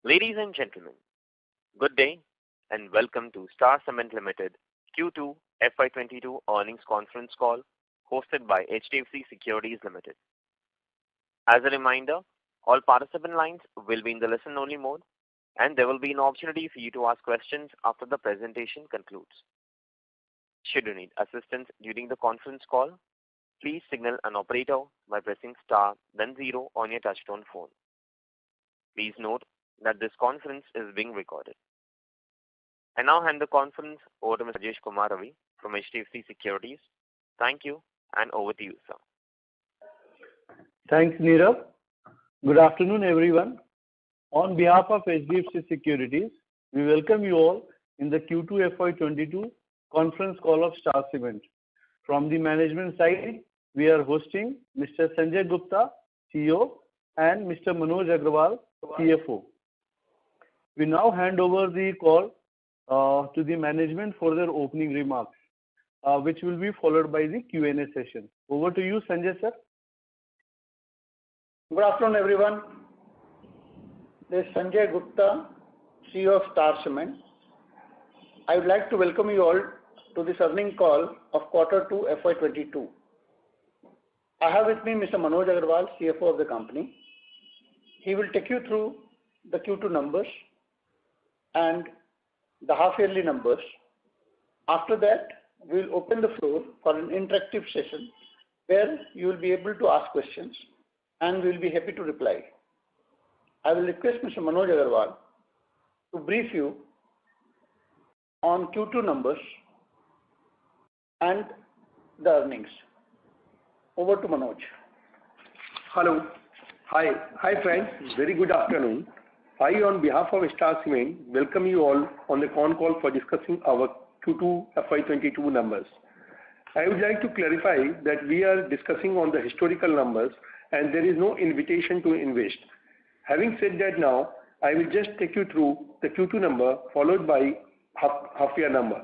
Ladies and gentlemen, good day and welcome to Star Cement Limited Q2 FY22 earnings conference call hosted by HDFC Securities Limited. As a reminder, all participant lines will be in the listen-only mode, and there will be an opportunity for you to ask questions after the presentation concludes. Should you need assistance during the conference call, please signal an operator by pressing star then 0 on your touchtone phone. Please note that this conference is being recorded. I now hand the conference over to Mr. Rajesh Kumar Ravi from HDFC Securities. Thank you, and over to you, sir. Thanks, Nirav. Good afternoon, everyone. On behalf of HDFC Securities, we welcome you all in the Q2 FY22 conference call of Star Cement. From the management side, we are hosting Mr. Sanjay Gupta, CEO, and Mr. Manoj Agrawal, CFO. We now hand over the call to the management for their opening remarks, which will be followed by the Q&A session. Over to you, Sanjay sir. Good afternoon, everyone. This is Sanjay Gupta, CEO of Star Cement. I would like to welcome you all to this earnings call of Q2 FY22. I have with me Mr. Manoj Agrawal, CFO of the company. He will take you through the Q2 numbers and the half-yearly numbers. After that, we will open the floor for an interactive session where you will be able to ask questions and we will be happy to reply. I will request Mr. Manoj Agrawal to brief you on Q2 numbers and the earnings. Over to Manoj. Hello. Hi friends. Very good afternoon. I, on behalf of Star Cement, welcome you all on the con call for discussing our Q2 FY22 numbers. I would like to clarify that we are discussing on the historical numbers and there is no invitation to invest. Having said that now, I will just take you through the Q2 number followed by half-year number.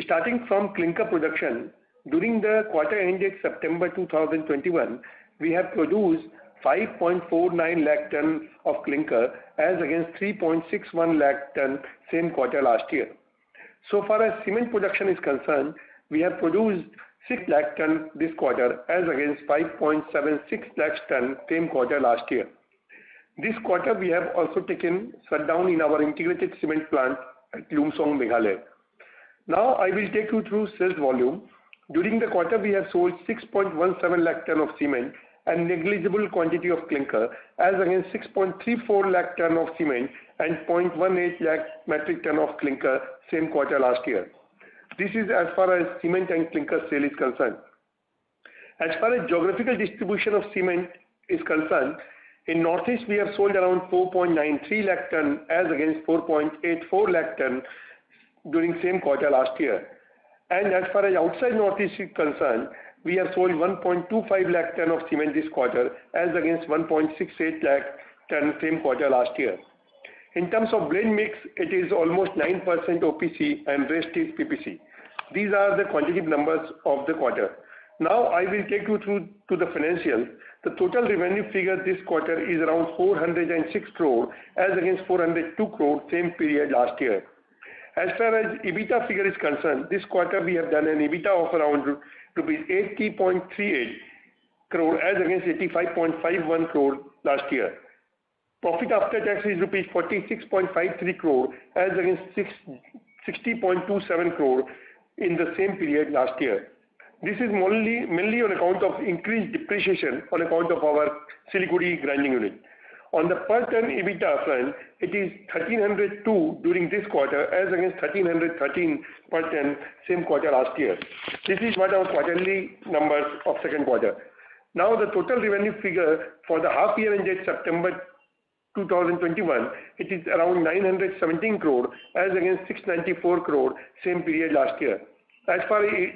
Starting from clinker production, during the quarter ended September 2021, we have produced 5.49 lakh ton of clinker as against 3.61 lakh ton same quarter last year. So far as cement production is concerned, we have produced 6 lakh ton this quarter as against 5.76 lakh ton same quarter last year. This quarter we have also taken shutdown in our integrated cement plant at Lumshnong, Meghalaya. Now I will take you through sales volume. During the quarter we have sold 6.17 lakh ton of cement and negligible quantity of clinker as against 6.34 lakh ton of cement and 0.18 lakh metric ton of clinker same quarter last year. This is as far as cement and clinker sale is concerned. As far as geographical distribution of cement is concerned, in Northeast we have sold around 4.93 lakh ton as against 4.84 lakh ton during same quarter last year. And as far as outside Northeast is concerned, we have sold 1.25 lakh ton of cement this quarter as against 1.68 lakh ton same quarter last year. In terms of blend mix, it is almost 9% OPC and rest is PPC. These are the quantitative numbers of the quarter. Now I will take you through to the financials. The total revenue figure this quarter is around 406 crore as against 402 crore same period last year. As far as EBITDA figure is concerned, this quarter we have done an EBITDA of around rupees 80.38 crore as against 85.51 crore last year. Profit after tax is rupees 46.53 crore as against 60.27 crore in the same period last year. This is mainly on account of increased depreciation on account of our Siliguri grinding unit. On the per ton EBITDA front, it is 1302 during this quarter as against 1313 per ton same quarter last year. This is what our quarterly numbers of second quarter. Now the total revenue figure for the half year ended September 2021, it is around 917 crore as against 694 crore same period last year. As far as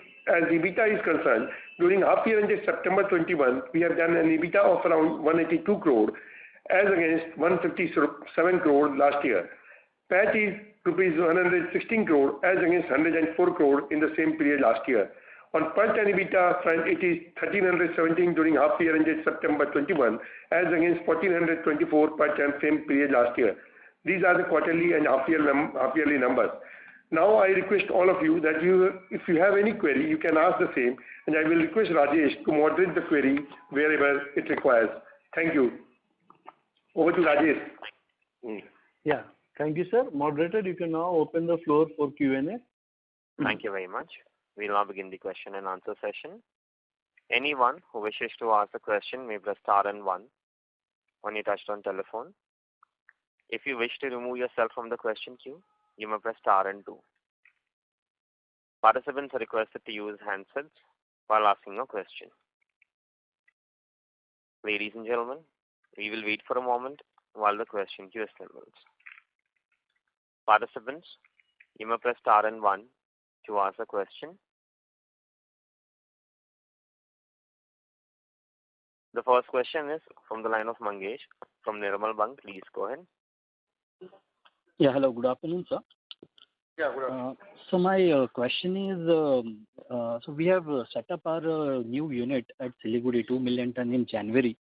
EBITDA is concerned, during half year ended September 21, we have done an EBITDA of around 182 crore as against 157 crore last year. PAT is rupees 116 crore as against 104 crore in the same period last year. On per ton EBITDA front, it is 1317 during half year ended September 21 as against 1424 per ton same period last year. These are the quarterly and half-yearly numbers. Now I request all of you that if you have any query, you can ask the same, and I will request Rajesh to moderate the query wherever it requires. Thank you. Over to Rajesh. Yeah. Thank you, sir. Moderator, you can now open the floor for Q&A. Thank you very much. We'll now begin the question and answer session. Anyone who wishes to ask a question may press star and one on your touchtone telephone. If you wish to remove yourself from the question queue, you may press star and two. Participants are requested to use handsets while asking a question. Ladies and gentlemen, we will wait for a moment while the question queue assembles. Participants, you may press star and one to ask a question. The first question is from the line of Mangesh from Nirmal Bang. Please go ahead. Yeah, hello. Good afternoon, sir. Yeah, good afternoon. So my question is, so we have set up our new unit at Siliguri, 2 million ton in January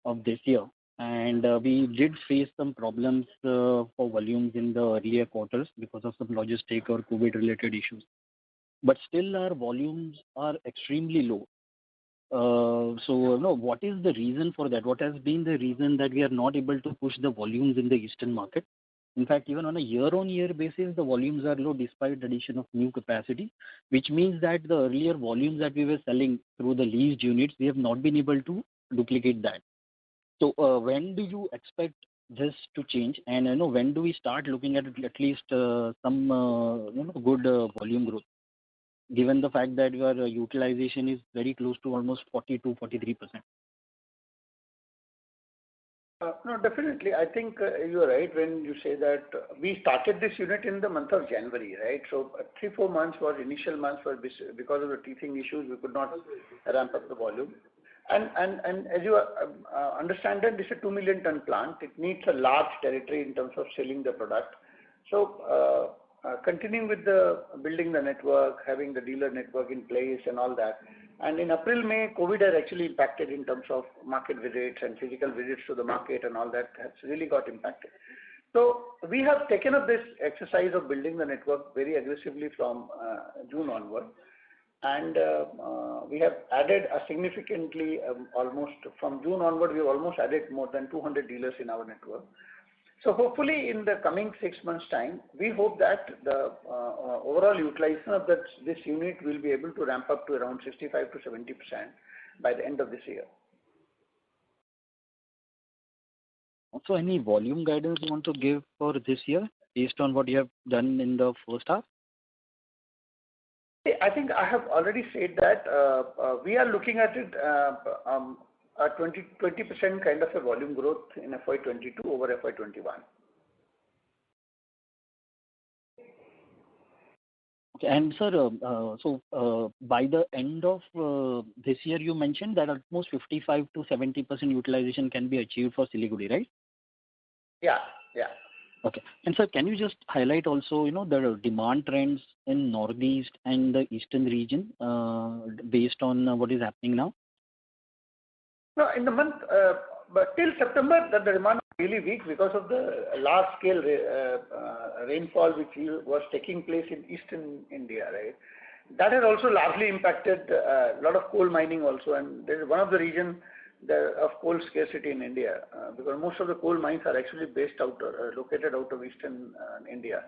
of this year, and we did face some problems for volumes in the earlier quarters because of some logistic or COVID-related issues. But still, our volumes are extremely low. So, no, what is the reason for that? What has been the reason that we are not able to push the volumes in the eastern market? In fact, even on a year-on-year basis, the volumes are low despite the addition of new capacity, which means that the earlier volumes that we were selling through the leased units, we have not been able to duplicate that. So, when do you expect this to change? And, when do we start looking at least some, good volume growth? Given the fact that your utilization is very close to almost 40 to 43%. No, definitely. I think you are right when you say that we started this unit in the month of January, right? So 3-4 months was initial months were because of the teething issues, we could not ramp up the volume. And as you understand that this is a 2 million ton plant, it needs a large territory in terms of selling the product. So continuing with the building the network, having the dealer network in place and all that. And in April, May, COVID has actually impacted in terms of market visits and physical visits to the market and all that has really got impacted. So we have taken up this exercise of building the network very aggressively from June onward. And we have added a significantly, almost from June onward, we have almost added more than 200 dealers in our network. So hopefully in the coming 6 months' time, we hope that the overall utilization of this unit will be able to ramp up to around 65 to 70% by the end of this year. Also, any volume guidance you want to give for this year based on what you have done in the first half? I think I have already said that we are looking at it a 20% kind of a volume growth in FY22 over FY21. Okay, and sir, so by the end of this year, you mentioned that almost 55 to 70% utilization can be achieved for Siliguri, right? Yeah. Okay. And sir, can you just highlight also, the demand trends in Northeast and the Eastern region based on what is happening now? No, in the month, but till September, the demand was really weak because of the large-scale rainfall which was taking place in Eastern India, right? That has also largely impacted a lot of coal mining also, and there is one of the reasons of coal scarcity in India because most of the coal mines are actually based out or located out of Eastern India.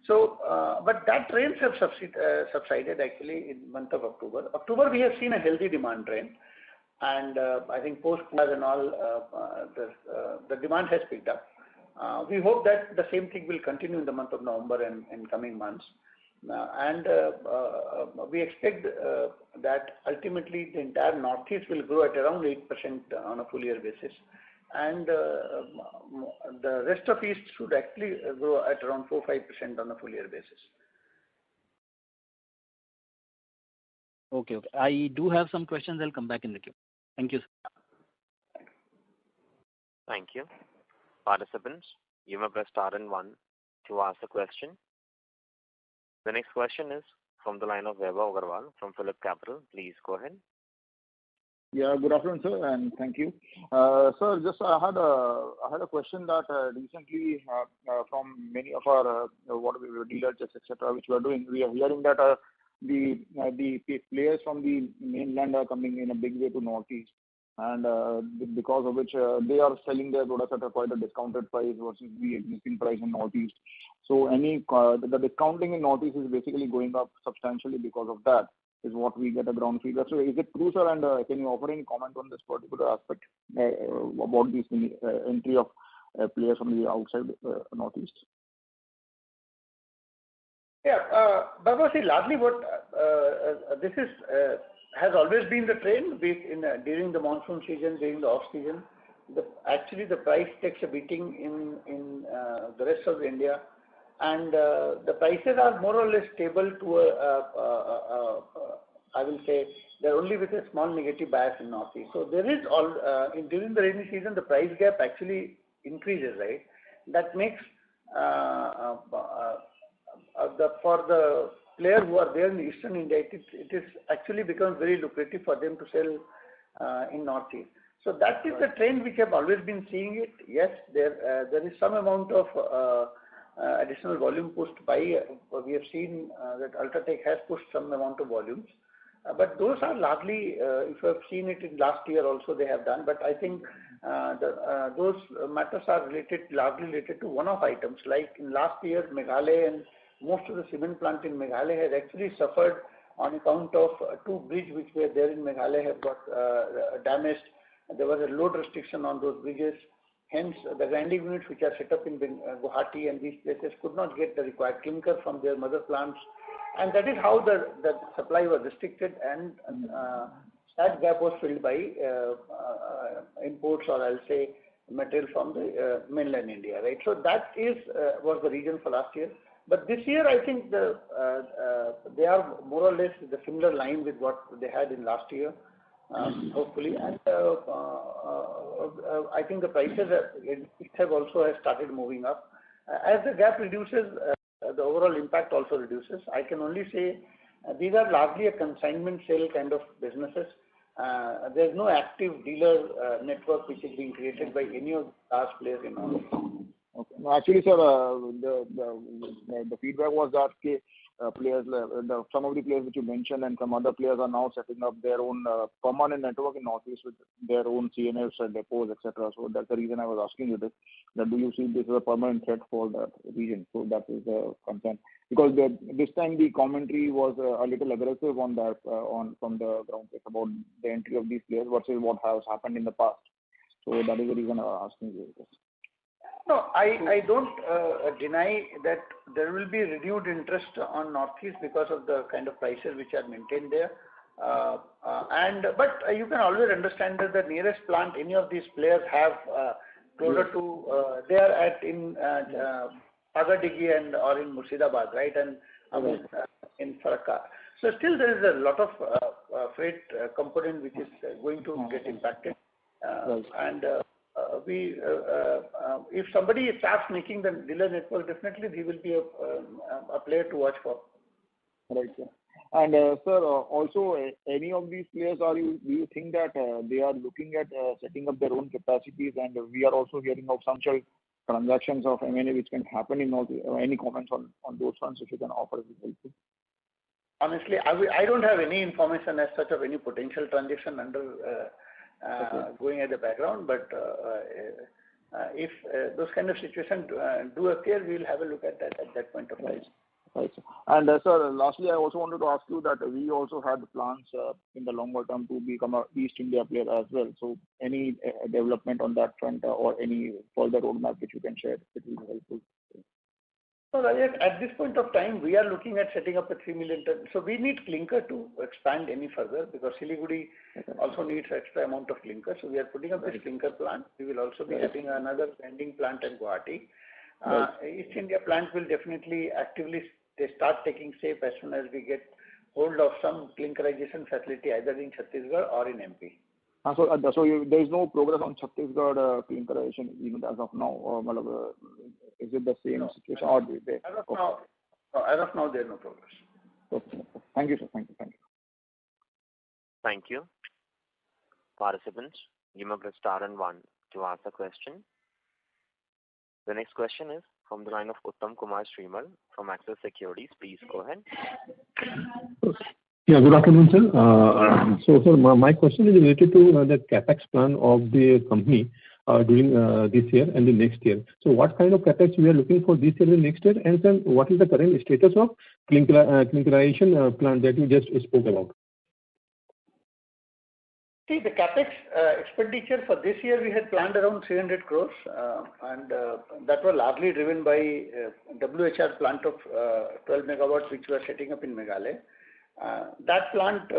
So, but that rains have subsided actually in the month of October. October, we have seen a healthy demand trend. And I think post-Pujas and all, the demand has picked up. We hope that the same thing will continue in the month of November and coming months. And we expect that ultimately the entire Northeast will grow at around 8% on a full year basis. And the rest of East should actually grow at around 4-5% on a full year basis. Okay. I do have some questions. I'll come back in the queue. Thank you, sir. Thank you. Participants, you may press star and one to ask a question. The next question is from the line of Vaibhav Agarwal from Phillip Capital. Please go ahead. Yeah, good afternoon, sir, and thank you. Sir, just I had a question that recently from many of our what we were dealers, etc., which we are doing, we are hearing that the players from the mainland are coming in a big way to Northeast, and because of which they are selling their products at a quite a discounted price versus the existing price in Northeast. So the discounting in Northeast is basically going up substantially because of that, is what we get a ground feedback. So is it true, sir? And can you offer any comment on this particular aspect about this entry of players from the outside Northeast? Yeah, Baba, see, largely what this is has always been the trend during the monsoon season, during the off season. Actually, the price takes a beating in the rest of India, and the prices are more or less stable to I will say they're only with a small negative bias in Northeast. So there is during the rainy season the price gap actually increases, right? That makes for the players who are there in Eastern India, it is actually becomes very lucrative for them to sell in Northeast. So that is the trend which have always been seeing it. Yes, there is some amount of additional volume pushed by. We have seen that Ultratech has pushed some amount of volumes, but those are largely, if you have seen it in last year also they have done. But I think those matters are largely related to one-off items. Like in last year, Meghalaya and most of the cement plant in Meghalaya has actually suffered on account of two bridges which were there in Meghalaya have got damaged. There was a load restriction on those bridges. Hence, the grinding units which are set up in Guwahati and these places could not get the required clinker from their mother plants. And that is how the supply was restricted, and that gap was filled by imports, or I'll say material from the mainland India, right? So that was the reason for last year. But this year, I think they are more or less the similar line with what they had in last year, hopefully. And I think the prices have also started moving up. As the gap reduces, the overall impact also reduces. I can only say these are largely a consignment sale kind of businesses. There's no active dealer network which is being created by any of the large players in all. Okay. No, actually, sir, the feedback was that players, some of the players which you mentioned and some other players are now setting up their own permanent network in Northeast with their own CNFs and depots, etc. So that's the reason I was asking you this. That do you see this as a permanent threat for that region? So that is the concern. Because this time the commentary was a little aggressive on that from the ground about the entry of these players versus what has happened in the past. So that is the reason I was asking you this. No, I don't deny that there will be renewed interest on Northeast because of the kind of prices which are maintained there. But you can always understand that the nearest plant any of these players have closer to they are in Agadigi and or in Murshidabad, right, and in Farakka. So still there is a lot of freight component which is going to get impacted, and if somebody starts making the dealer network, definitely he will be a player to watch for. Right, sir. And sir, also any of these players, do you think that they are looking at setting up their own capacities? And we are also hearing of some transactions of M&A which can happen in all. Any comments on those fronts if you can offer? Helpful. Honestly, I don't have any information as such of any potential transaction under going at the background, but if those kind of situations do appear, we will have a look at that point of time. Right. And sir, lastly, I also wanted to ask you that we also had plans in the longer term to become a East India player as well. So any development on that front or any further roadmap which you can share, it will be helpful. So Rajesh, at this point of time, we are looking at setting up a 3 million ton. So we need clinker to expand any further because Siliguri also needs extra amount of clinker. So we are putting up this clinker plant. We will also be having another grinding plant in Guwahati. East India plant will definitely actively start taking shape as soon as we get hold of some clinkerization facility either in Chhattisgarh or in MP. So there is no progress on Chhattisgarh clinkerization even as of now, or is it the same situation? Or as of now, there is no progress. Okay. Thank you, sir. Thank you. Thank you. Participants, you may press star and one to ask a question. The next question is from the line of Uttam Kumar Srimal from Axis Securities. Please go ahead. Yeah, good afternoon, sir. Sir, my question is related to the capex plan of the company during this year and the next year. So, what kind of capex we are looking for this year and next year, and sir, what is the current status of clinkerization plan that you just spoke about? See, the capex expenditure for this year we had planned around 300 crores, and that was largely driven by WHR plant of 12 megawatts, which we are setting up in Meghalaya. That plant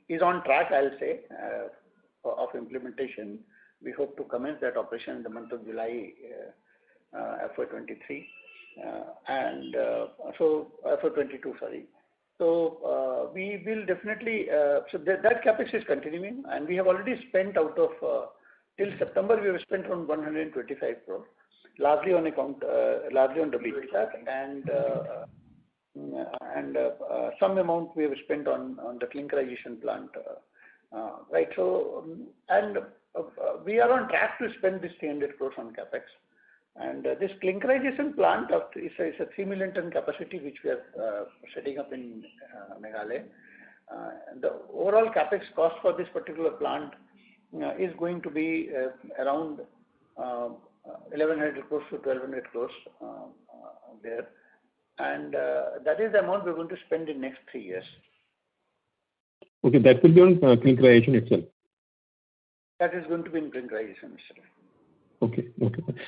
is on track, I'll say, of implementation. We hope to commence that operation in the month of July, FY23, and so FY22, sorry. So we will definitely, so that capex is continuing, and we have already spent out of, till September, we have spent around 125 crore, largely on WHR, and some amount we have spent on the clinkerization plant, right? So, and we are on track to spend this 300 crores on capex. And this clinkerization plant is a 3 million ton capacity which we are setting up in Meghalaya. The overall capex cost for this particular plant is going to be around 1100 crores to 1200 crores there. And that is the amount we're going to spend in next 3 years. Okay, that will be on clinkerization itself. That is going to be in clinkerization itself. Okay.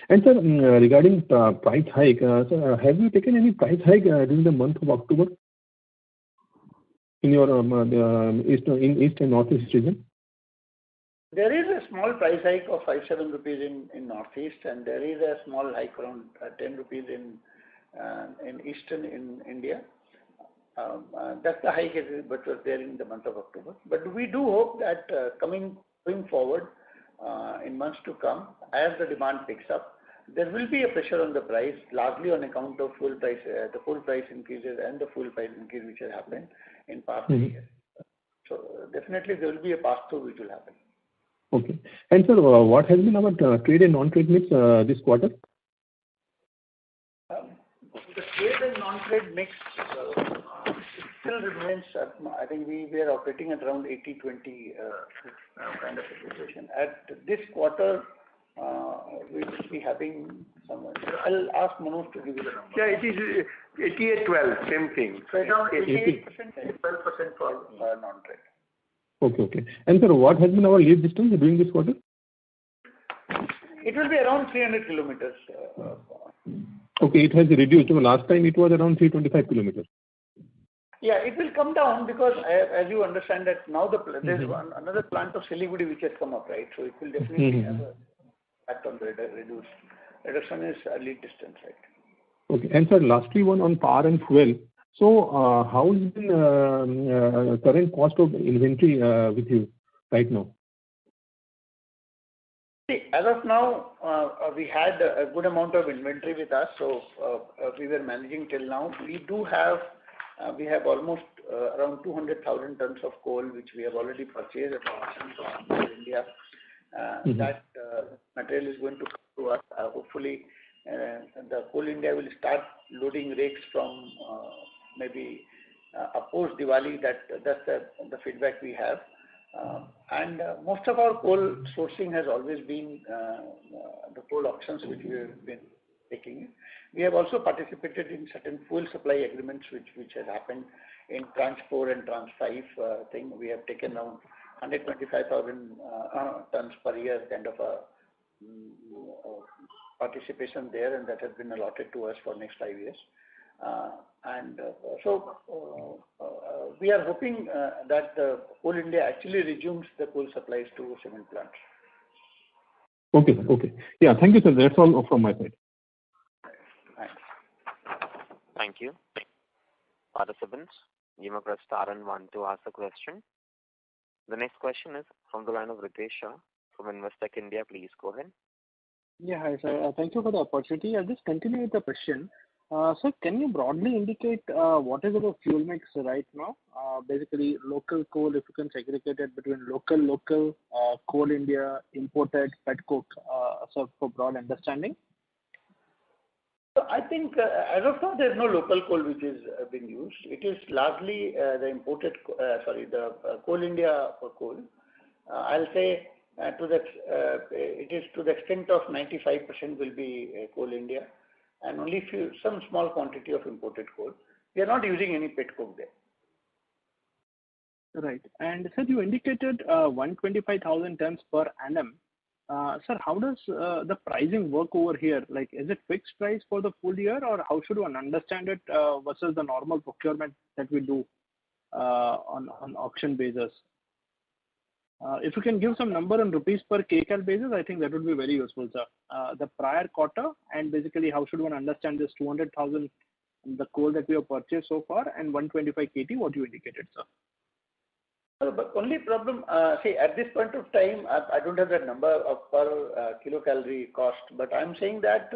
And sir, regarding price hike, sir, have you taken any price hike during the month of October in your east and northeast region? There is a small price hike of 5-7 rupees in northeast, and there is a small hike around 10 rupees in eastern in India. That's the hike but was there in the month of October. But we do hope that going forward in months to come, as the demand picks up, there will be a pressure on the price, largely on account of fuel price, the fuel price increases and the fuel price increase which has happened in past years. So definitely there will be a pass-through which will happen. Okay. And sir, what has been our trade and non-trade mix this quarter? The trade and non-trade mix still remains, I think we are operating at around 80-20 kind of a situation. At this quarter, we will be having some. I'll ask Manoj to give you the number. Yeah, it is 88-12, same thing. So around 88% and 12% for non-trade. Okay. And sir, what has been our lead distance during this quarter? It will be around 300 kilometers. Okay, it has reduced. Last time it was around 325 kilometers. Yeah, it will come down because, as you understand that now there's another plant of Siliguri which has come up, right? So it will definitely have an impact on the reduction is lead distance, right? Okay, and sir, lastly one on power and fuel. So how is the current cost of inventory with you right now? See, as of now, we had a good amount of inventory with us, so we were managing till now. We have almost around 200,000 tons of coal, which we have already purchased at auction from India. That material is going to come to us. Hopefully, the Coal India will start loading rakes from maybe post Diwali. That's the feedback we have. And most of our coal sourcing has always been the coal auctions which we have been taking. We have also participated in certain fuel supply agreements which has happened in Tranche 4 and Tranche 5 thing. We have taken around 125,000 tons per year kind of a participation there, and that has been allotted to us for next 5 years. So we are hoping that Coal India actually resumes the coal supplies to cement plants. Okay. Yeah, thank you, sir. That's all from my side. Thanks. Thank you. Participants, you may press star and one to ask a question. The next question is from the line of Ritesh Shah from Investec India. Please go ahead. Yeah, hi sir. Thank you for the opportunity. I'll just continue with the question. Sir, can you broadly indicate what is our fuel mix right now? Basically, local coal, if you can segregate it between local, Coal India, imported, petcoke, so for broad understanding. So I think as of now, there's no local coal which is being used. It is largely the imported, the Coal India coal. I'll say it is to the extent of 95% will be Coal India, and only some small quantity of imported coal. We are not using any petcoke there. Right. And sir, you indicated 125,000 tons per annum. Sir, how does the pricing work over here? Like, is it fixed price for the full year, or how should one understand it versus the normal procurement that we do on auction basis? If you can give some number on rupees per kcal basis, I think that would be very useful, sir. The prior quarter, and basically how should one understand this 200,000, the coal that we have purchased so far, and 125 KT, what you indicated, sir? But only problem, see, at this point of time, I don't have that number of per kilocalorie cost, but I'm saying that,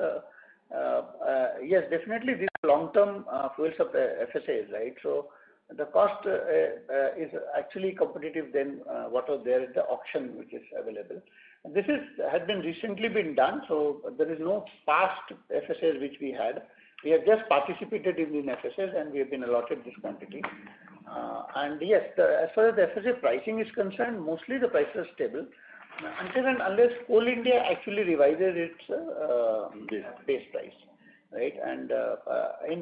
yes, definitely these long-term fuel FSAs, right? So the cost is actually competitive than what was there at the auction, which is available. This has been recently been done, so there is no past FSAs which we had. We have just participated in the FSAs and we have been allotted this quantity. And yes, as far as the FSA pricing is concerned, mostly the prices are stable until and unless Coal India actually revises its base price, right? And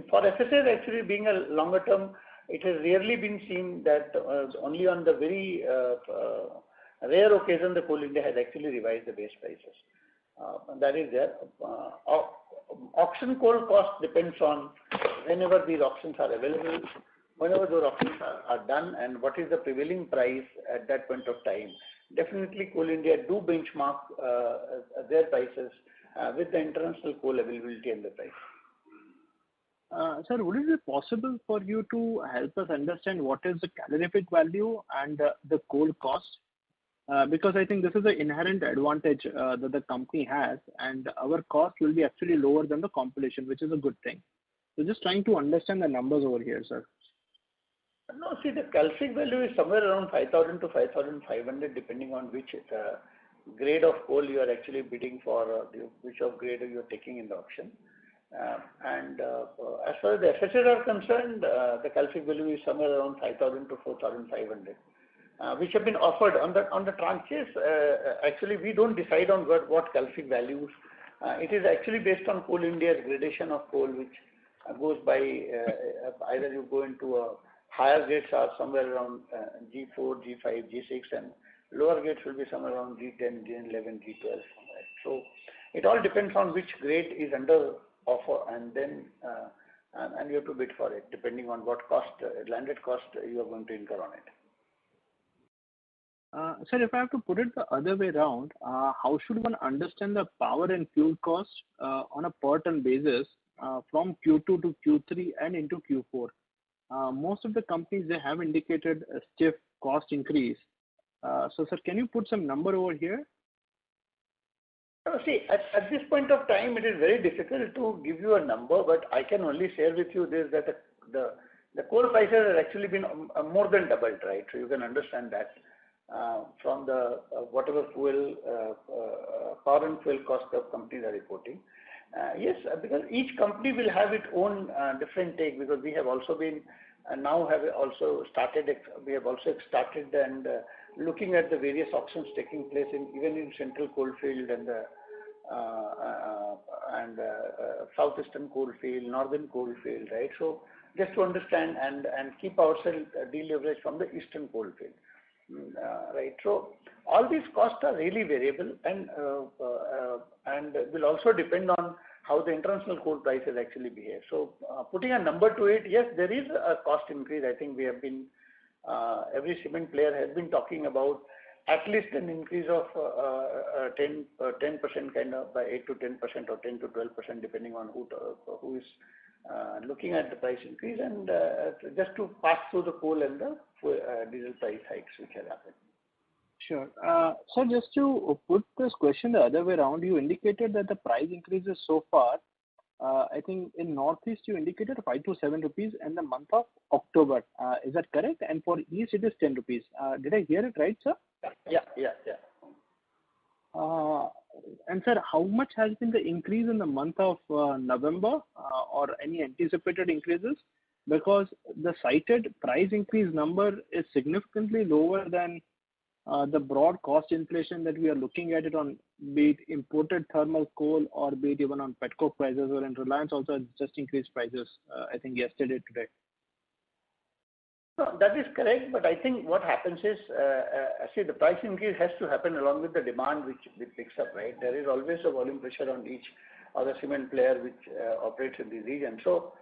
for FSAs actually being a longer term, it has rarely been seen that only on the very rare occasion the Coal India has actually revised the base prices. That is there. Auction coal cost depends on whenever these auctions are available, whenever those auctions are done, and what is the prevailing price at that point of time. Definitely Coal India do benchmark their prices with the international coal availability and the price. Sir, would it be possible for you to help us understand what is the calorific value and the coal cost? Because I think this is an inherent advantage that the company has, and our cost will be actually lower than the competition, which is a good thing. So just trying to understand the numbers over here, sir. No, see, the calorific value is somewhere around 5,000 to 5,500, depending on which grade of coal you are actually bidding for, which of grade you are taking in the auction. As far as the FSAs are concerned, the calorific value is somewhere around 5,000 to 4,500. Which have been offered on the tranches. Actually, we don't decide on what calorific values. It is actually based on Coal India's gradation of coal, which goes by either you go into a higher grades are somewhere around G4, G5, G6, and lower grades will be somewhere around G10, G11, G12. So it all depends on which grade is under offer, and then and you have to bid for it depending on what cost, landed cost you are going to incur on it. Sir, if I have to put it the other way around, how should one understand the power and fuel cost on a per ton basis from Q2 to Q3 and into Q4? Most of the companies, they have indicated a stiff cost increase. So, sir, can you put some number over here? See, at this point of time, it is very difficult to give you a number, but I can only share with you this, that the coal prices have actually been more than doubled, right? So you can understand that. From the whatever fuel, power and fuel cost of companies are reporting. Yes, because each company will have its own different take, because we have also been now have also started. We have also started and looking at the various auctions taking place even in Central Coalfield and Southeastern Coalfield, Northern Coalfield, right? So just to understand and keep ourselves deleveraged from the Eastern Coalfield. Right. So all these costs are really variable and will also depend on how the international coal prices actually behave. So putting a number to it, yes, there is a cost increase. I think we have been, every cement player has been talking about at least an increase of 10% kind of by 8 to 10% or 10 to 12% depending on who is looking at the price increase, and just to pass through the coal and the diesel price hikes which have happened. Sure. So just to put this question the other way around, you indicated that the price increases so far I think in Northeast you indicated 5 to 7 rupees in the month of October. Is that correct? And for East it is 10 rupees. Did I hear it right, sir? Yeah. And sir, how much has been the increase in the month of November or any anticipated increases? Because the cited price increase number is significantly lower than the broad cost inflation that we are looking at it on, be it imported thermal coal or be it even on petcoke prices, or in Reliance also has just increased prices, I think yesterday, today. No, that is correct, but I think what happens is, see, the price increase has to happen along with the demand which picks up, right? There is always a volume pressure on each other cement player which operates in the region. So,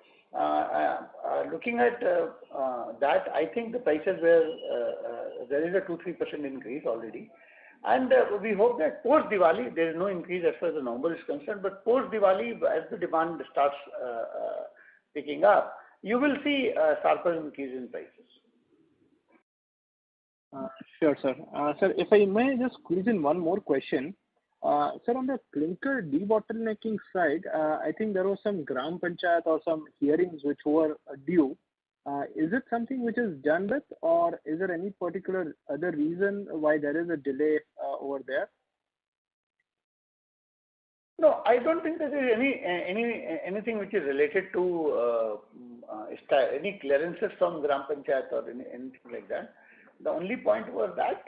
looking at that, I think the prices were, there is a 2-3% increase already. And we hope that post-Diwali, there is no increase as far as the number is concerned, but post-Diwali, as the demand starts picking up, you will see a sharper increase in prices. Sure, sir. Sir, if I may just squeeze in one more question. Sir, on the clinker debottlenecking side, I think there was some Gram Panchayat or some hearings which were due. Is it something which is done with, or is there any particular other reason why there is a delay over there? No, I don't think there is anything which is related to any clearances from Gram Panchayat or anything like that. The only point was that,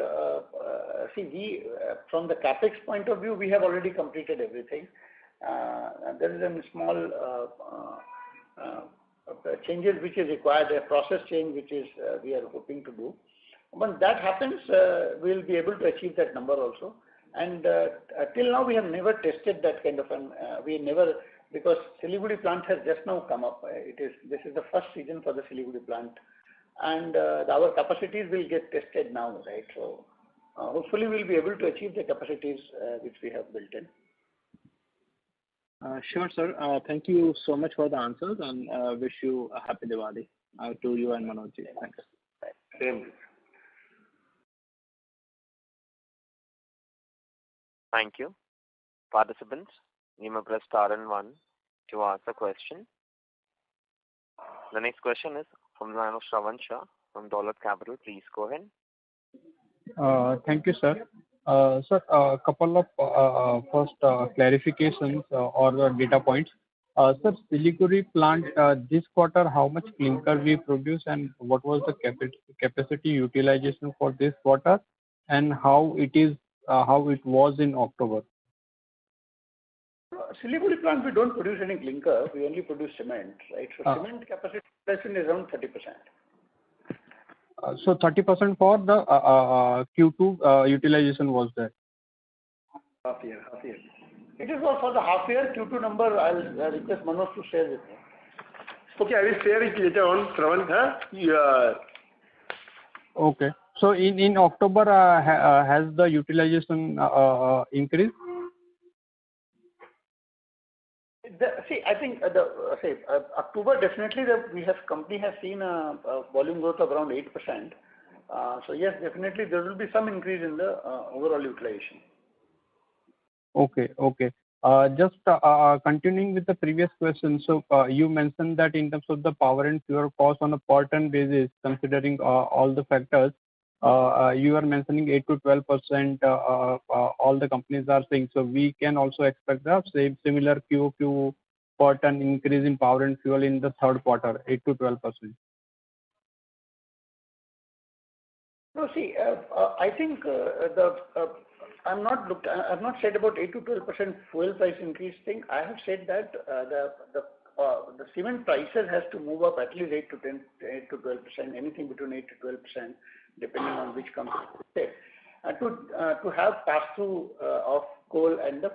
see, we, from the capex point of view, we have already completed everything. There is a small changes which is required, a process change which is we are hoping to do. Once that happens, we will be able to achieve that number also. And till now, we have never tested that kind of because Siliguri plant has just now come up. This is the first season for the Siliguri plant. And our capacities will get tested now, right? So hopefully we'll be able to achieve the capacities which we have built in. Sure, sir. Thank you so much for the answers, and wish you a happy Diwali to you and Manoj ji. Thanks. Same. Thank you. Participants, you may press star and 1 to ask a question. The next question is from the line of Shravan Shah from Dolat Capital. Please go ahead. Thank you, sir. Sir, a couple of first clarifications or data points. Sir, Siliguri plant, this quarter, how much clinker we produce and what was the capacity utilization for this quarter, and how it was in October? Siliguri plant, we don't produce any clinker. We only produce cement, right? So cement capacity utilization is around 30%. So 30% for the Q2 utilization was there? Half year. It is all for the half year. Q2 number, I'll request Manoj to share with me. Okay, I will share it later on, Shravan. Yeah. Okay. So in October, has the utilization increased? I think October definitely company has seen a volume growth of around 8%. So yes, definitely there will be some increase in the overall utilization. Okay. Just continuing with the previous question. So you mentioned that in terms of the power and fuel cost on a per ton basis, considering all the factors, you are mentioning 8 to 12%. All the companies are saying. So we can also expect the similar QOQ per ton increase in power and fuel in the third quarter, 8 to 12%. No, see, I think I've not said about 8 to 12% fuel price increase thing. I have said that the cement prices has to move up at least 8 to 12%, anything between 8 to 12%, depending on which company to have pass through of coal and the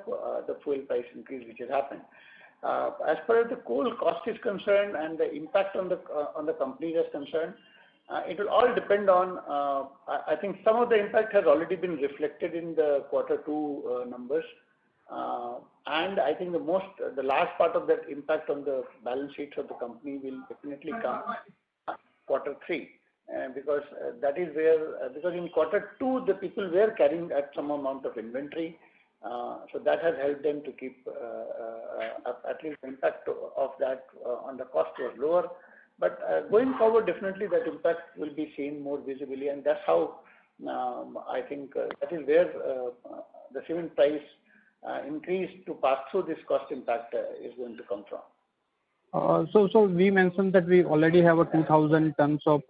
fuel price increase which has happened. As far as the coal cost is concerned and the impact on the companies is concerned, it will all depend on. I think some of the impact has already been reflected in the Q2 numbers, and I think the large part of that impact on the balance sheets of the company will definitely come Q3, because that is where because in Q2 the people were carrying at some amount of inventory. So that has helped them to keep at least the impact of that on the cost was lower. But going forward, definitely that impact will be seen more visibly, and that's how I think that is where the cement price increase to pass through this cost impact is going to come from. So we mentioned that we already have a 2,000 tons of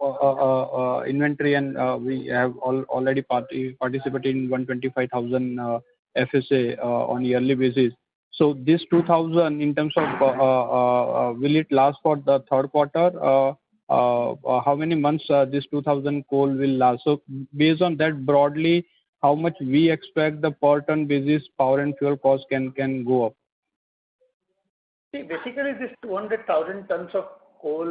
inventory, and we have already participated in 125,000 FSA on yearly basis. So this 2,000 in terms of will it last for the third quarter? How many months this 2,000 coal will last? So based on that, broadly, how much we expect the per ton basis power and fuel cost can go up? See, basically this 200,000 tons of coal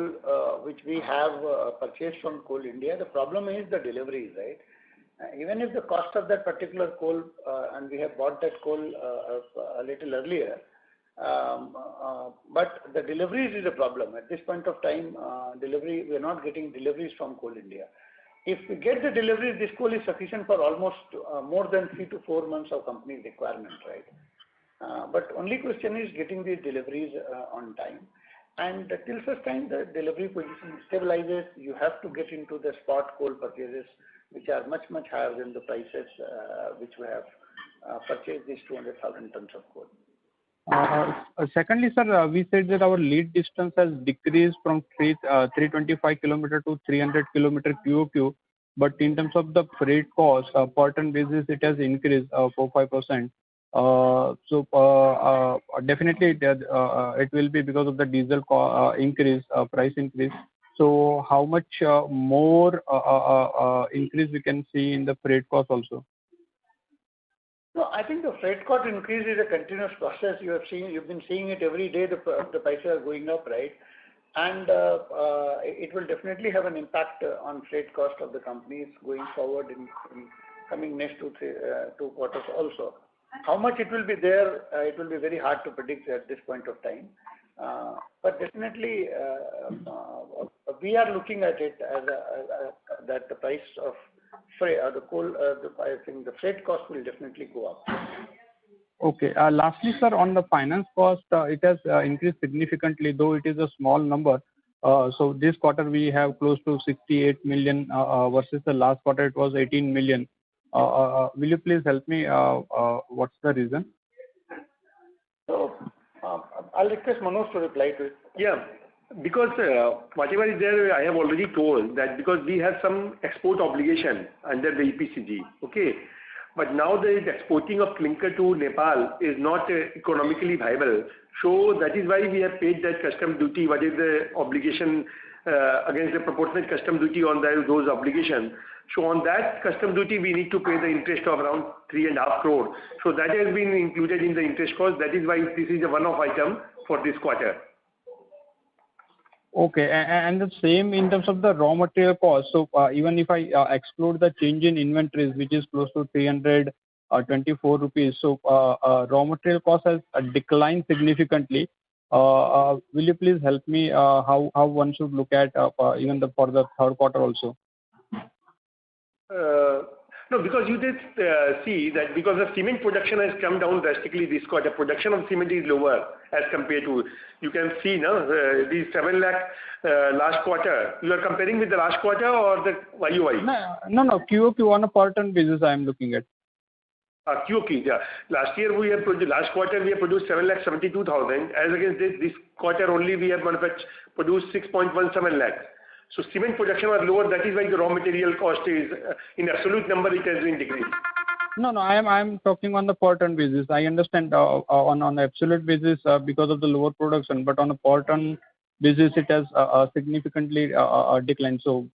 which we have purchased from Coal India, the problem is the deliveries, right? Even if the cost of that particular coal, and we have bought that coal a little earlier, but the deliveries is a problem. At this point of time, we are not getting deliveries from Coal India. If we get the deliveries, this coal is sufficient for almost more than 3 to 4 months of company requirement, right? But only question is getting these deliveries on time. And till such time the delivery position stabilizes, you have to get into the spot coal purchases, which are much higher than the prices which we have purchased these 200,000 tons of coal. Secondly, sir, we said that our lead distance has decreased from 325 km to 300 km QOQ, but in terms of the freight cost per ton basis, it has increased 4-5%. So definitely it will be because of the diesel price increase. So how much more increase we can see in the freight cost also? No, I think the freight cost increase is a continuous process. You've been seeing it every day. The prices are going up, right? And it will definitely have an impact on freight cost of the companies going forward in coming next 2 quarters also. How much it will be there, it will be very hard to predict at this point of time. But definitely, we are looking at it as that the price of freight, the coal, I think the freight cost will definitely go up. Okay. Lastly, sir, on the finance cost, it has increased significantly, though it is a small number. So this quarter we have close to 68 million versus the last quarter it was 18 million. Will you please help me? What's the reason? So I'll request Manoj to reply to it. Yeah, because whatever is there, I have already told that because we have some export obligation under the EPCG. Okay, but now the exporting of clinker to Nepal is not economically viable. So that is why we have paid that custom duty. What is the obligation against the proportionate custom duty on those obligations? So on that custom duty, we need to pay the interest of around 3.5 crore. So that has been included in the interest cost. That is why this is a one-off item for this quarter. Okay, and the same in terms of the raw material cost. So even if I exclude the change in inventories, which is close to 324 rupees, so raw material cost has declined significantly. Will you please help me how one should look at even for the third quarter also? No, because you did see that because the cement production has come down drastically this quarter, production of cement is lower as compared to, you can see now, the 7 lakh last quarter. You are comparing with the last quarter or the YOY? No, QOQ on a per ton basis I am looking at. QOQ, yeah. Last quarter we have produced 7,72,000. As against this quarter only we have produced 6.17 lakh. So cement production was lower. That is why the raw material cost is in absolute number it has been decreased. No, I am talking on the per ton basis. I understand on absolute basis because of the lower production, but on a per ton basis it has significantly declined. So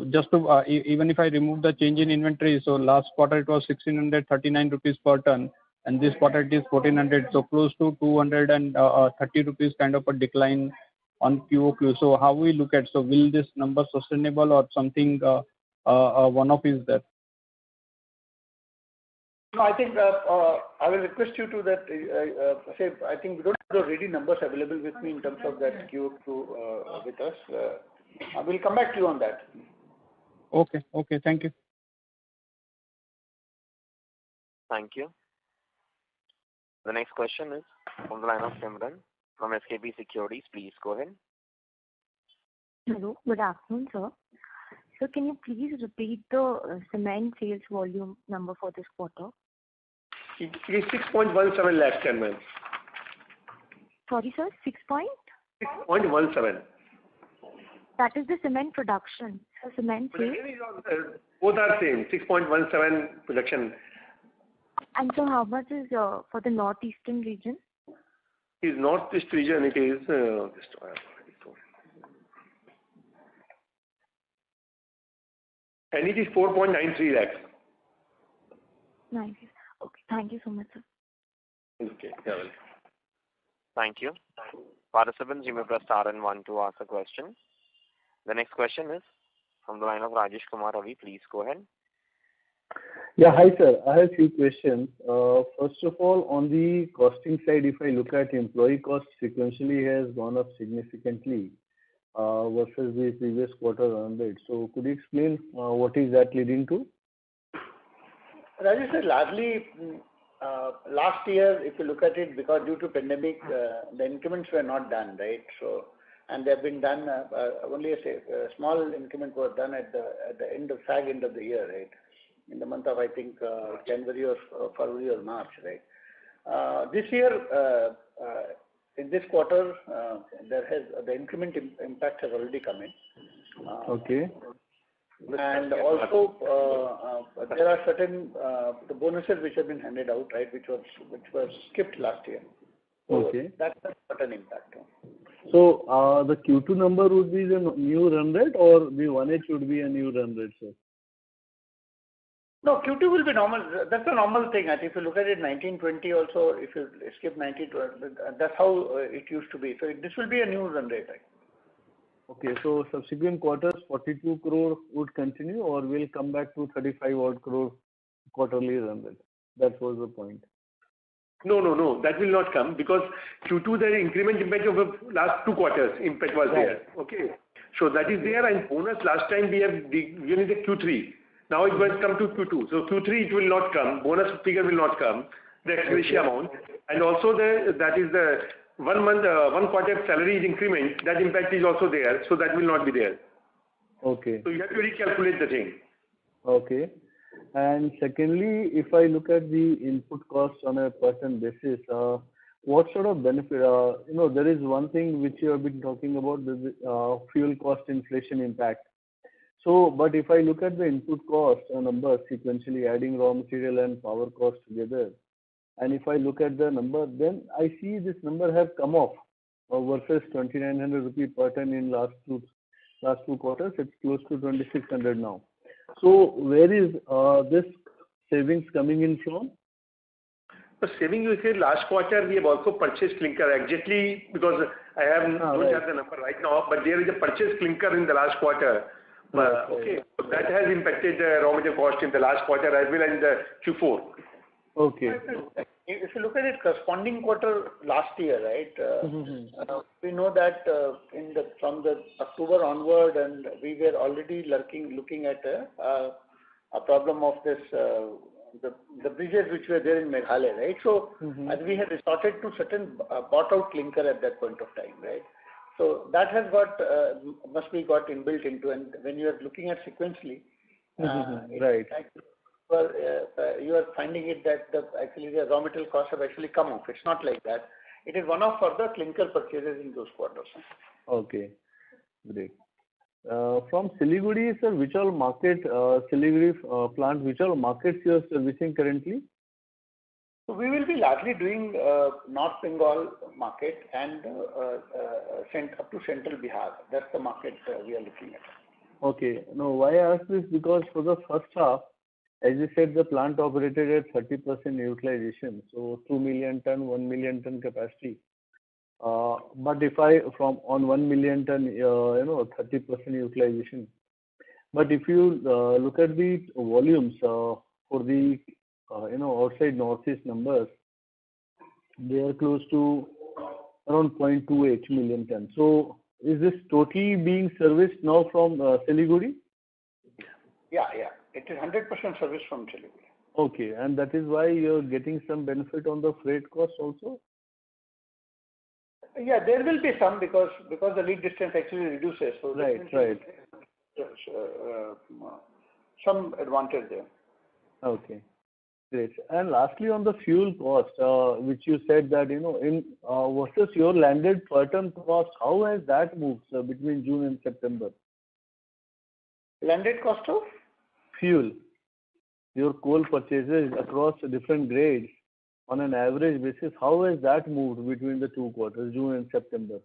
just to even if I remove the change in inventory, so last quarter it was 1,639 rupees per ton, and this quarter it is 1,400, so close to 230 rupees kind of a decline on QOQ. So how we look at, so will this number sustainable or something one-off is there? No, I think I will request you to that. I think we don't have the ready numbers available with me in terms of that QOQ with us. I will come back to you on that. Okay, thank you. Thank you. The next question is from the line of Simran from SKP Securities. Please go ahead. Hello. Good afternoon, sir. So can you please repeat the cement sales volume number for this quarter? It is 6.17 lakh ton, ma'am. Sorry, sir, 6.17. That is the cement production. So cement sales. Both are same. 6.17 production. And so how much is for the northeastern region? Is northeast region. It is and it is 4.93 lakhs. Nice. Okay. Thank you so much, sir. Okay. Yeah, welcome. Thank you. Participants, you may press star and 1 to ask a question. The next question is from the line of Rajesh Kumar Ravi. Please go ahead. Yeah, hi sir. I have a few questions. First of all, on the costing side, if I look at employee cost sequentially has gone up significantly versus the previous quarter run rate. So could you explain what is that leading to? Rajesh, largely last year, if you look at it, because due to pandemic, the increments were not done, right? So, and they have been done only a small increment was done at the end of end of the year, right? In the month of I think January or February or March, right? This year, in this quarter, the increment impact has already come in. Okay. And also, there are certain the bonuses which have been handed out, right, which was skipped last year. So Okay. That's a certain impact. So the Q2 number would be the new run rate, or the 1H would be a new run rate, sir? No, Q2 will be normal. That's a normal thing. And if you look at it, 1920 also, if you skip 1920, that's how it used to be. So this will be a new run rate. Right? Okay, so subsequent quarters, 42 crore would continue, or will come back to 35 odd crore quarterly run rate? That was the point. No. That will not come because Q2 the increment impact of the last 2 quarters impact was there. Okay. So that is there, and bonus last time we have given the Q3. Now it will come to Q2. So Q3 it will not come. Bonus figure will not come. The ex gratia amount, and also that is the 1 month, 1 quarter salary increment. That impact is also there. So that will not be there. Okay. So you have to recalculate the thing. Okay. And secondly, if I look at the input costs on a per ton basis, what sort of benefit? There is one thing which you have been talking about, the fuel cost inflation impact. So, but if I look at the input cost number sequentially, adding raw material and power cost together, and if I look at the number, then I see this number have come off versus 2,900 rupee per ton in last two quarters. It's close to 2,600 now. So where is this savings coming in from? The saving you said last quarter we have also purchased clinker exactly because I don't have the number right now, but there is a purchase clinker in the last quarter. Okay, so that has impacted the raw material cost in the last quarter as well as in the Q4. Okay. If you look at it, corresponding quarter last year, right? We know that from the October onward, and we were already looking at a problem of this the bridges which were there in Meghalaya, right? So as we had resorted to certain bought out clinker at that point of time, right? So that has must be got inbuilt into, and when you are looking at sequentially, right. You are finding it that actually the raw material costs have actually come off. It's not like that. It is one of further clinker purchases in those quarters. Okay, great. From Siliguri, sir, which all market, Siliguri plant, which all markets you are servicing currently? So we will be largely doing North Bengal market and up to central Bihar. That's the market we are looking at. Okay. No, why I ask this? Because for the first half, as you said, the plant operated at 30% utilization, so 2 million ton, 1 million ton capacity. But if on 1 million ton, 30% utilization. But if you look at the volumes for the outside northeast numbers, they are close to around 0.28 million tons. So is this totally being serviced now from Siliguri? Yeah. It is 100% service from Siliguri. Okay, and that is why you're getting some benefit on the freight cost also? Yeah, there will be some because the lead distance actually reduces. So Right, definitely right. some advantage there. Okay, great. And lastly, on the fuel cost, which you said that, in versus your landed per ton cost, how has that moved, sir, between June and September? Landed cost of? Fuel. Your coal purchases across different grades on an average basis, how has that moved between the 2 quarters, June and September?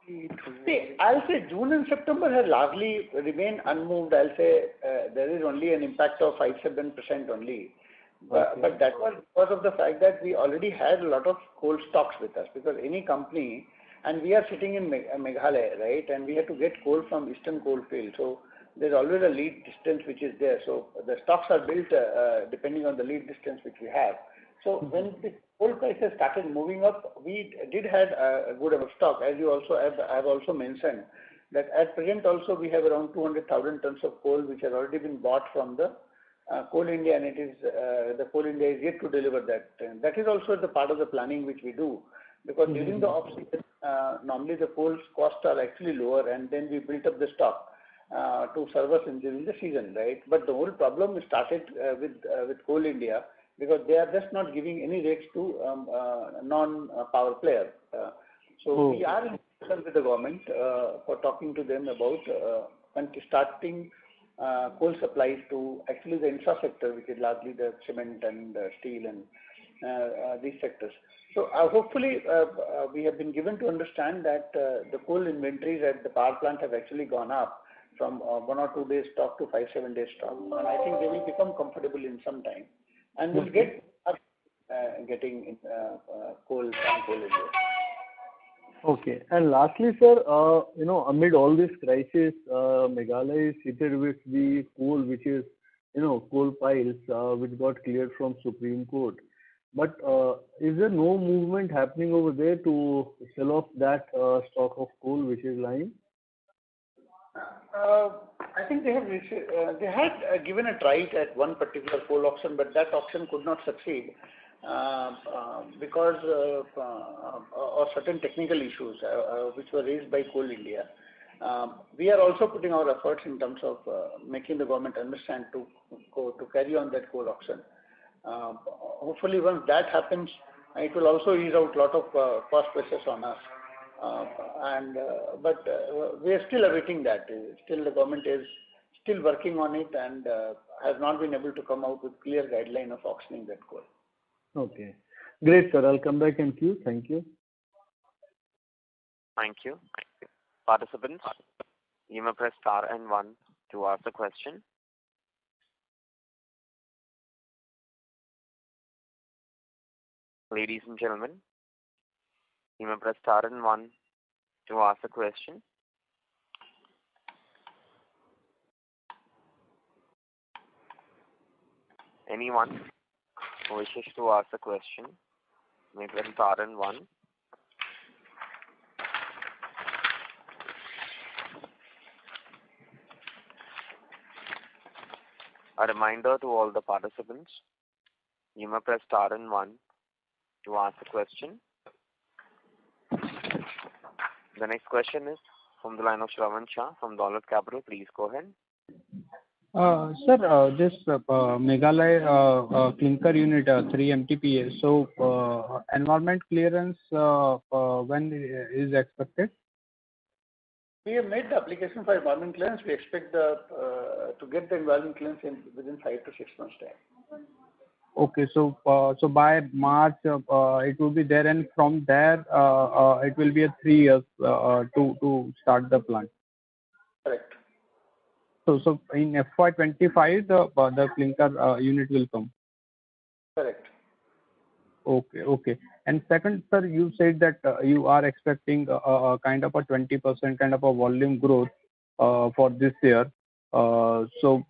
See, I'll say June and September have largely remained unmoved. I'll say there is only an impact of 5-7% only. But that was because of the fact that we already had a lot of coal stocks with us, because any company, and we are sitting in Meghalaya, right, and we have to get coal from eastern coal field. So there's always a lead distance which is there. So the stocks are built depending on the lead distance which we have. So when the coal prices started moving up, we did have a good amount of stock. As you also have also mentioned, that at present also we have around 200,000 tons of coal which has already been bought from the Coal India, and it is the Coal India is yet to deliver that. And that is also the part of the planning which we do, because during the off season, normally the coal costs are actually lower, and then we built up the stock to serve us during the season, right? But the whole problem started with Coal India, because they are just not giving any rates to non-power player. So we are in discussion with the government for talking to them about starting coal supplies to actually the infra sector, which is largely the cement and steel and these sectors. So hopefully we have been given to understand that the coal inventories at the power plant have actually gone up from 1 or 2 days stock to 5-7 days stock, and I think they will become comfortable in some time, and we'll get getting coal from Coal India. Okay. And lastly, sir, amid all this crisis, Meghalaya is seated with the coal, which is, coal piles, which got cleared from Supreme Court. But is there no movement happening over there to sell off that stock of coal which is lying? I think they had given a try at one particular coal auction, but that auction could not succeed because of certain technical issues which were raised by Coal India. We are also putting our efforts in terms of making the government understand to carry on that coal auction. Hopefully, once that happens, it will also ease out a lot of cost pressures on us. But we are still awaiting that. Still, the government is still working on it and has not been able to come out with clear guideline of auctioning that coal. Okay. Great, sir. I'll come back in queue. Thank you. Thank you. Participants, you may press star and 1 to ask a question. Ladies and gentlemen, you may press star and 1 to ask a question. Anyone who wishes to ask a question may press star and 1. A reminder to all the participants, you may press star and 1 to ask a question. The next question is from the line of Shravan Shah from Dolat Capital. Please go ahead. Sir, this Meghalaya clinker unit 3 MTPA, so environment clearance when is expected? We have made the application for environment clearance. We expect to get the environment clearance within 5 to 6 months' time. Okay, so by March it will be there, and from there it will be a 3 years to start the plant. Correct. So in FY25 the clinker unit will come. Correct. Okay. And second, sir, you said that you are expecting a kind of a 20% kind of a volume growth for this year. So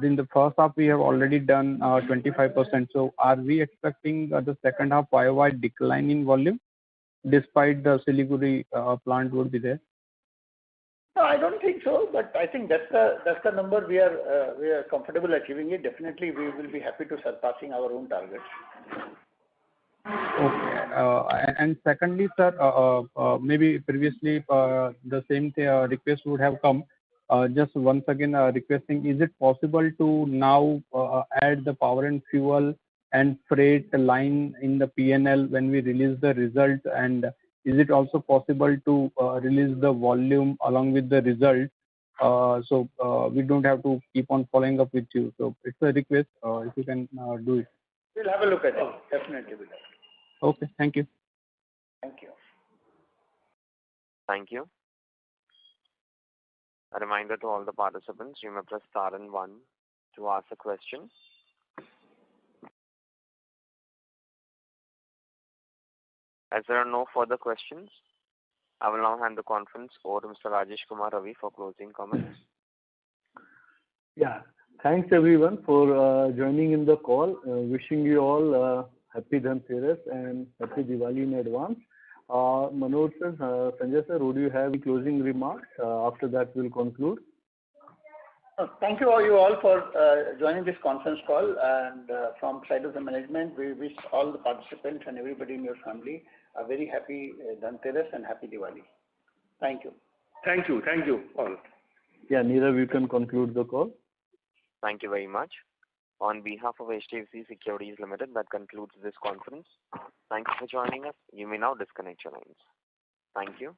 in the first half we have already done 25%. So are we expecting the second half YOY decline in volume despite the Siliguri plant would be there? No, I don't think so, but I think that's the number we are comfortable achieving it. Definitely, we will be happy to surpassing our own targets. Okay. And secondly, sir, maybe previously the same request would have come. Just once again requesting, is it possible to now add the power and fuel and freight line in the P&L when we release the result? And is it also possible to release the volume along with the result? So we don't have to keep on following up with you. So it's a request if you can do it. We'll have a look at it. Definitely will. Okay, thank you. Thank you. Thank you. A reminder to all the participants, you may press star and 1 to ask a question. As there are no further questions, I will now hand the conference over to Mr. Rajesh Kumar Ravi for closing comments. Yeah. Thanks everyone for joining in the call. Wishing you all happy Dhanteras and happy Diwali in advance. Manoj sir, Sanjay sir, would you have any closing remarks? After that, we'll conclude. Thank you all for joining this conference call. And from side of the management, we wish all the participants and everybody in your family a very happy Dhanteras and happy Diwali. Thank you. Thank you all. Yeah, Nirav, you can conclude the call. Thank you very much. On behalf of HDFC Securities Limited, that concludes this conference. Thank you for joining us. You may now disconnect your lines. Thank you.